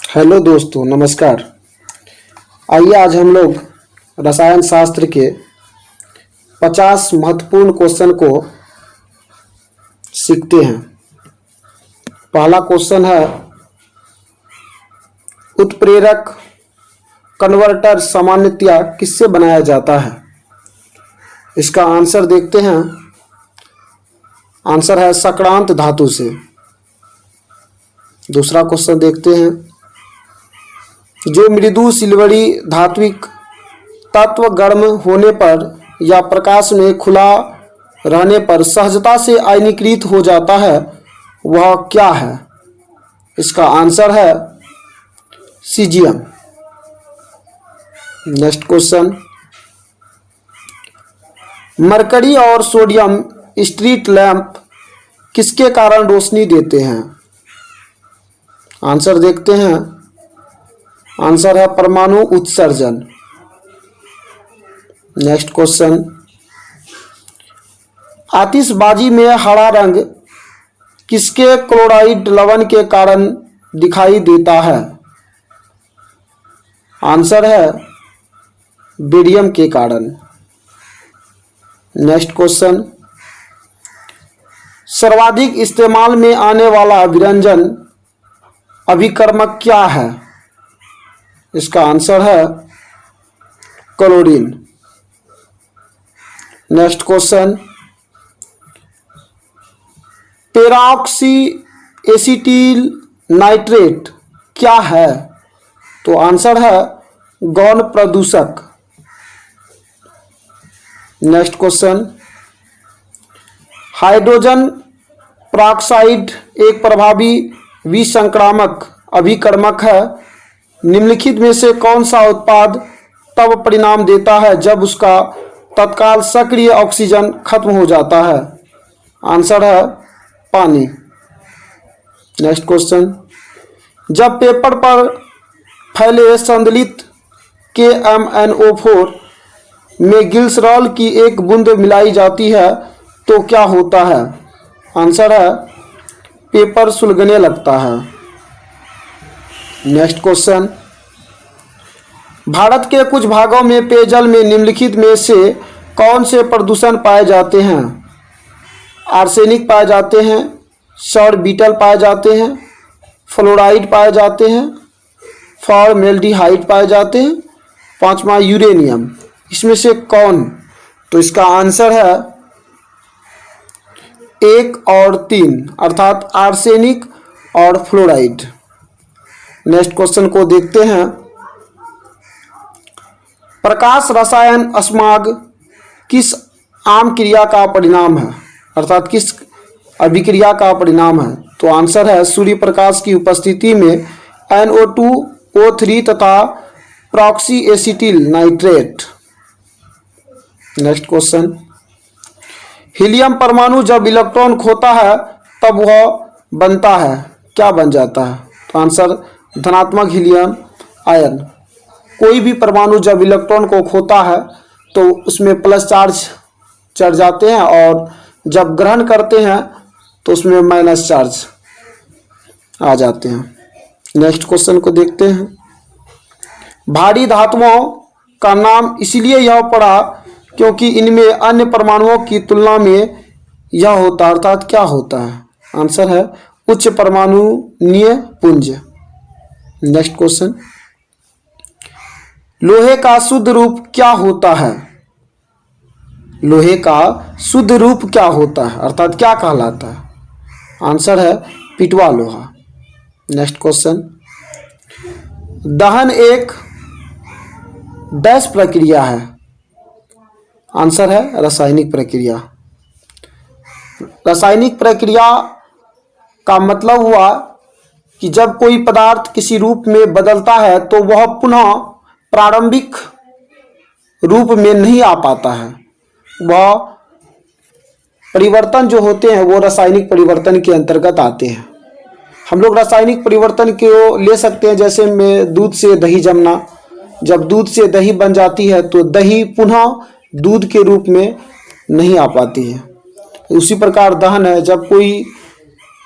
Hello दोस्तों, नमस्कार। आइए आज हम लोग रसायन शास्त्र के 50 महत्वपूर्ण क्वेश्चन को सीखते हैं। पहला क्वेश्चन है, उत्प्रेरक कन्वर्टर सामान्यतया किससे बनाया जाता है? इसका आंसर देखते हैं। आंसर है सक्रांत धातु से। दूसरा क्वेश्चन देखते हैं, जो मृदु सिल्वरी धात्विक तत्व गर्म होने पर या प्रकाश में खुला रहने पर सहजता से आयनीकृत हो जाता है, वह क्या है? इसका आंसर है सीजियम। नेक्स्ट क्वेश्चन, मरकरी और सोडियम स्ट्रीट लैंप किसके कारण रोशनी देते हैं? आंसर देखते हैं। आंसर है परमाणु उत्सर्जन। नेक्स्ट क्वेश्चन, आतिशबाजी में हरा रंग किसके क्लोराइड लवण के कारण दिखाई देता है? आंसर है बेरियम के कारण। नेक्स्ट क्वेश्चन, सर्वाधिक इस्तेमाल में आने वाला व्यंजन अभिकर्मक क्या है? इसका आंसर है chlorine. Next question, peroxy acetyl nitrate क्या है? तो आंसर है गौण प्रदूषक। नेक्स्ट क्वेश्चन, हाइड्रोजन पेरोक्साइड एक प्रभावी विसंक्रामक अभिकर्मक है। निम्नलिखित में से कौन सा उत्पाद तब परिणाम देता है जब उसका तत्काल सक्रिय ऑक्सीजन खत्म हो जाता है? आंसर है पानी। नेक्स्ट क्वेश्चन, जब पेपर पर फैले संदलित KMnO4 में ग्लिसरॉल की एक बूंद मिलाई जाती है तो क्या होता है? आंसर है पेपर सुलगने लगता है। नेक्स्ट क्वेश्चन, भारत के कुछ भागों में पेयजल में निम्नलिखित में से कौन से प्रदूषण पाए जाते हैं? आर्सेनिक पाए जाते हैं, सौर बीटल पाए जाते हैं, फ्लोराइड पाए जाते हैं, फॉर्मेल्डिहाइड पाए जाते हैं, पांचवा यूरेनियम। इसमें से कौन? तो इसका आंसर है 1 और 3 अर्थात आर्सेनिक और फ्लोराइड। नेक्स्ट क्वेश्चन को देखते हैं, प्रकाश रसायन अस्माग किस आम क्रिया का परिणाम है? अर्थात किस अभिक्रिया का परिणाम है? तो आंसर है सूर्य प्रकाश की उपस्थिति में NO2O3 तथा proxy acetyl nitrate. Next question, helium परमाणु जब इलेक्ट्रॉन खोता है तब वह बनता है, क्या बन जाता है? तो आंसर धनात्मक हीलियम आयन। कोई भी परमाणु जब इलेक्ट्रॉन को खोता है तो उसमें प्लस चार्ज चढ़ जाते हैं और जब ग्रहण करते हैं तो उसमें माइनस चार्ज आ जाते हैं। नेक्स्ट क्वेश्चन को देखते हैं, भारी धातुओं का नाम इसलिए यह पड़ा क्योंकि इनमें अन्य परमाणुओं की तुलना में यह होता अर्थात क्या होता है? आंसर है उच्च परमाणुनीय पुंज। नेक्स्ट क्वेश्चन, लोहे का शुद्ध रूप क्या होता है? लोहे का शुद्ध रूप क्या होता है अर्थात क्या कहलाता है? आंसर है पिटवा लोहा। नेक्स्ट क्वेश्चन, दहन एक डैश प्रक्रिया है? आंसर है रासायनिक प्रक्रिया। रासायनिक प्रक्रिया का मतलब हुआ कि जब कोई पदार्थ किसी रूप में बदलता है तो वह पुनः प्रारंभिक रूप में नहीं आ पाता है। वह परिवर्तन जो होते हैं वो रासायनिक परिवर्तन के अंतर्गत आते हैं। हम लोग रासायनिक परिवर्तन को ले सकते हैं, जैसे में दूध से दही जमना। जब दूध से दही बन जाती है तो दही पुनः दूध के रूप में नहीं आ पाती है। उसी प्रकार दहन है, जब कोई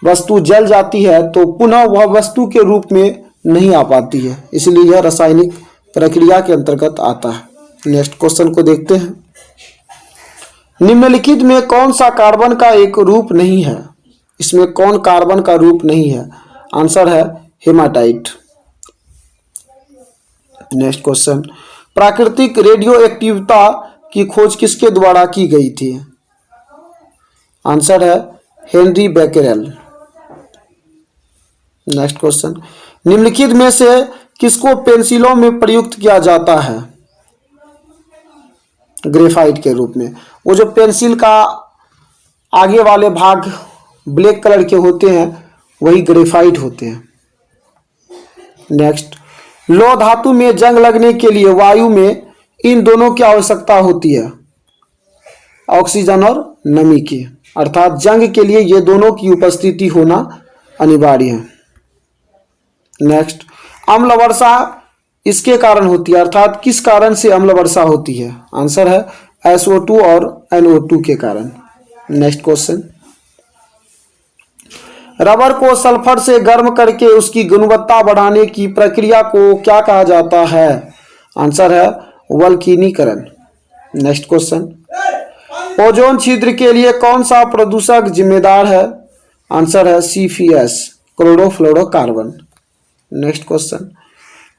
वस्तु जल जाती है तो पुनः वह वस्तु के रूप में नहीं आ पाती है, इसलिए यह रासायनिक प्रक्रिया के अंतर्गत आता है। नेक्स्ट क्वेश्चन को देखते हैं। निम्नलिखित में कौन सा कार्बन का एक रूप नहीं है? इसमें कौन कार्बन का रूप नहीं है? आंसर है हेमाटाइट। नेक्स्ट क्वेश्चन, प्राकृतिक रेडियो एक्टिविता की खोज किसके द्वारा की गई थी? आंसर है हेनरी बेकेरेल। नेक्स्ट क्वेश्चन, निम्नलिखित में से किसको पेंसिलों में प्रयुक्त किया जाता है ग्रेफाइट के रूप में? वो जो पेंसिल का आगे वाले भाग ब्लैक कलर के होते हैं वही ग्रेफाइट होते हैं। नेक्स्ट, लौह धातु में जंग लगने के लिए वायु में इन दोनों की आवश्यकता होती है, ऑक्सीजन और नमी की, अर्थात जंग के लिए ये दोनों की उपस्थिति होना अनिवार्य है। नेक्स्ट, अम्ल वर्षा इसके कारण होती है, अर्थात किस कारण से अम्ल वर्षा होती है? आंसर है SO2 और NO2 के कारण। नेक्स्ट क्वेश्चन, रबर को सल्फर से गर्म करके उसकी गुणवत्ता बढ़ाने की प्रक्रिया को क्या कहा जाता है? आंसर है वल्कनीकरण। नेक्स्ट क्वेश्चन, ओजोन छिद्र के लिए कौन सा प्रदूषक जिम्मेदार है? आंसर है CFS, chlorofluorocarbon. Next question,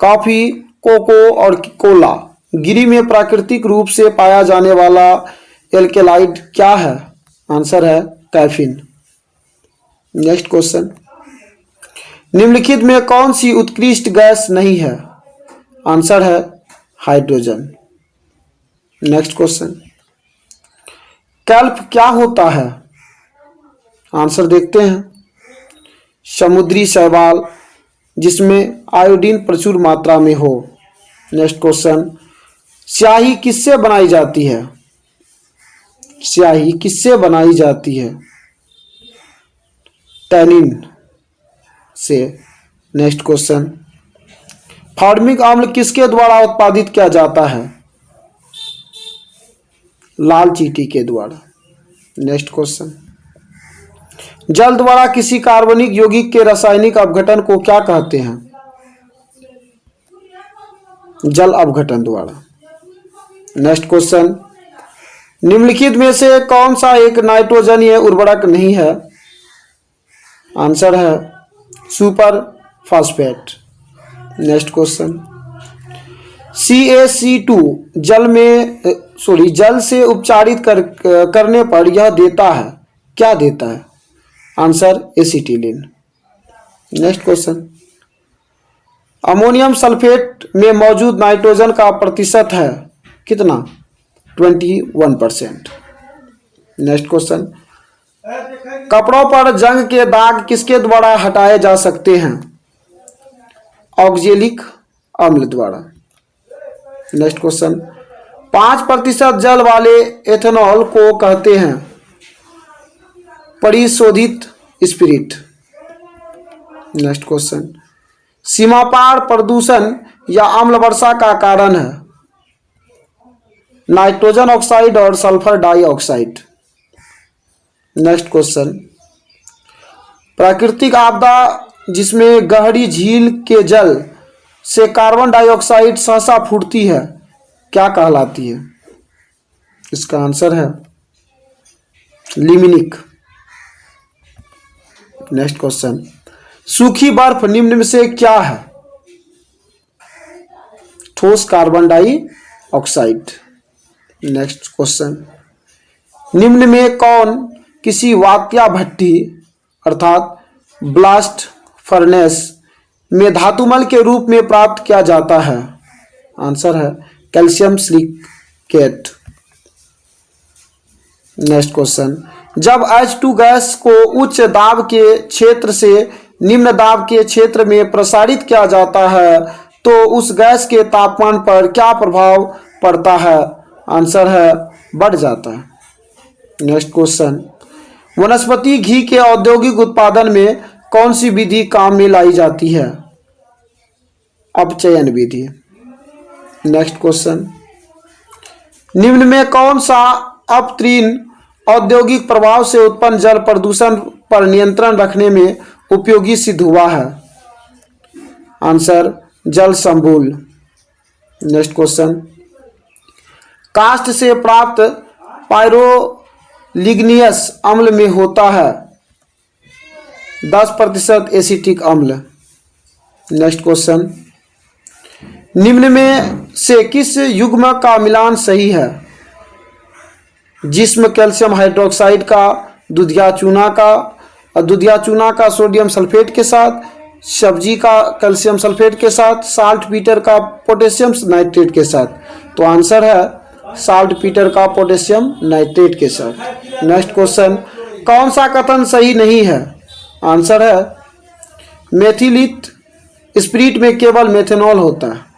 coffee, cocoa और कोला गिरी में प्राकृतिक रूप से पाया जाने वाला एल्केलाइड क्या है? आंसर है कैफीन। नेक्स्ट क्वेश्चन, निम्नलिखित में कौन सी उत्कृष्ट गैस नहीं है? आंसर है हाइड्रोजन। नेक्स्ट क्वेश्चन, कैल्प क्या होता है? आंसर देखते हैं, समुद्री शैवाल जिसमें आयोडीन प्रचुर मात्रा में हो। नेक्स्ट क्वेश्चन, स्याही किससे बनाई जाती है? स्याही किससे बनाई जाती है? टैनिन से। नेक्स्ट क्वेश्चन, फॉर्मिक अम्ल किसके द्वारा उत्पादित किया जाता है? लाल चींटी के द्वारा। नेक्स्ट क्वेश्चन, जल द्वारा किसी कार्बनिक यौगिक के रासायनिक अपघटन को क्या कहते हैं? जल अपघटन द्वारा। नेक्स्ट क्वेश्चन, निम्नलिखित में से कौन सा एक नाइट्रोजनीय उर्वरक नहीं है? आंसर है super phosphate. Next question, CaC2 जल से उपचारित करने पर यह देता है, क्या देता है? Answer acetylene. Next question, ammonium sulphate में मौजूद नाइट्रोजन का प्रतिशत है कितना? 21%। नेक्स्ट क्वेश्चन, कपड़ों पर जंग के दाग किसके द्वारा हटाए जा सकते हैं? ऑक्जेलिक अम्ल द्वारा। नेक्स्ट क्वेश्चन, 5% जल वाले एथेनॉल को कहते हैं परिशोधित स्पिरिट। नेक्स्ट क्वेश्चन, सीमापार प्रदूषण या अम्ल वर्षा का कारण है नाइट्रोजन ऑक्साइड और सल्फर डाइऑक्साइड। नेक्स्ट क्वेश्चन, प्राकृतिक आपदा जिसमें गहरी झील के जल से कार्बन डाइऑक्साइड सहसा फूटती है क्या कहलाती है? इसका आंसर है लिमिनिक। नेक्स्ट क्वेश्चन, सूखी बर्फ निम्न में से क्या है? ठोस कार्बन डाइऑक्साइड। नेक्स्ट क्वेश्चन, निम्न में कौन किसी वात्या भट्टी अर्थात ब्लास्ट फर्नेस में धातुमल के रूप में प्राप्त किया जाता है? आंसर है कैल्शियम सिलिकेट। नेक्स्ट क्वेश्चन, जब H2 गैस को उच्च दाब के क्षेत्र से निम्न दाब के क्षेत्र में प्रसारित किया जाता है तो उस गैस के तापमान पर क्या प्रभाव पड़ता है? आंसर है बढ़ जाता है। नेक्स्ट क्वेश्चन, वनस्पति घी के औद्योगिक उत्पादन में कौन सी विधि काम में लाई जाती है? अपचयन विधि। नेक्स्ट क्वेश्चन, निम्न में कौन सा अपतृण औद्योगिक प्रभाव से उत्पन्न जल प्रदूषण पर नियंत्रण रखने में उपयोगी सिद्ध हुआ है? आंसर जल संबूल। नेक्स्ट क्वेश्चन, काष्ठ से प्राप्त पायरोलिग्नियस अम्ल में होता है 10% एसिटिक अम्ल। नेक्स्ट क्वेश्चन, निम्न में से किस युग्म का मिलान सही है? जिस्म कैल्शियम हाइड्रोक्साइड का, दूधिया चूना का, दूधिया चूना का सोडियम सल्फेट के साथ, सब्जी का कैल्शियम सल्फेट के साथ, साल्ट पीटर का पोटेशियम नाइट्रेट के साथ। तो आंसर है साल्ट पीटर का पोटेशियम नाइट्रेट के साथ। नेक्स्ट क्वेश्चन, कौन सा कथन सही नहीं है? आंसर है मेथिलित स्पिरिट में केवल मेथेनॉल होता है।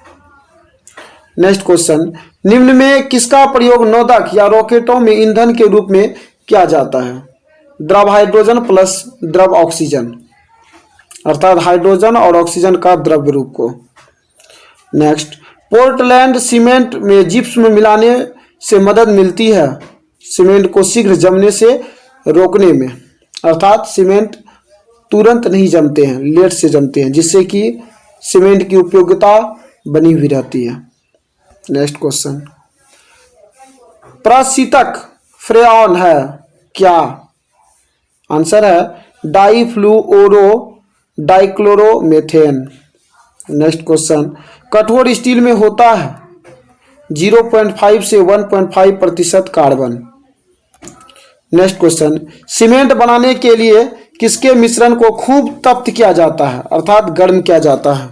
नेक्स्ट क्वेश्चन, निम्न में किसका प्रयोग नोदक या रॉकेटों में ईंधन के रूप में किया जाता है? द्रव हाइड्रोजन प्लस द्रव ऑक्सीजन, अर्थात हाइड्रोजन और ऑक्सीजन का द्रव्य रूप को। नेक्स्ट, पोर्टलैंड सीमेंट में जिप्सम मिलाने से मदद मिलती है सीमेंट को शीघ्र जमने से रोकने में, अर्थात सीमेंट तुरंत नहीं जमते हैं, लेट से जमते हैं, जिससे कि सीमेंट की उपयोगिता बनी हुई रहती है। नेक्स्ट क्वेश्चन, प्रशीतक फ्रेऑन है क्या? आंसर है डाइफ्लूओरो डाइक्लोरोमेथेन। नेक्स्ट क्वेश्चन, कठोर स्टील में होता है 0.5 से 1.5% कार्बन। नेक्स्ट क्वेश्चन, सीमेंट बनाने के लिए किसके मिश्रण को खूब तप्त किया जाता है, अर्थात गर्म किया जाता है?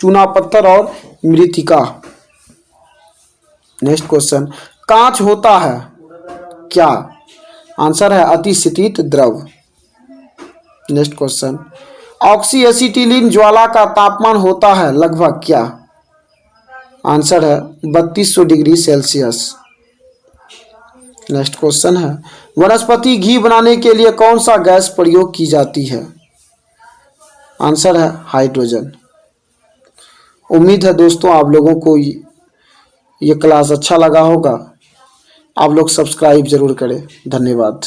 चूना पत्थर और मृतिका। नेक्स्ट क्वेश्चन, कांच होता है क्या? आंसर है अतिशीतित द्रव। नेक्स्ट क्वेश्चन, ऑक्सी एसिटिलीन ज्वाला का तापमान होता है लगभग क्या? आंसर है 3200 डिग्री सेल्सियस। नेक्स्ट क्वेश्चन है, वनस्पति घी बनाने के लिए कौन सा गैस प्रयोग की जाती है? आंसर है हाइड्रोजन। उम्मीद है दोस्तों आप लोगों को ये क्लास अच्छा लगा होगा। आप लोग सब्सक्राइब जरूर करें। धन्यवाद।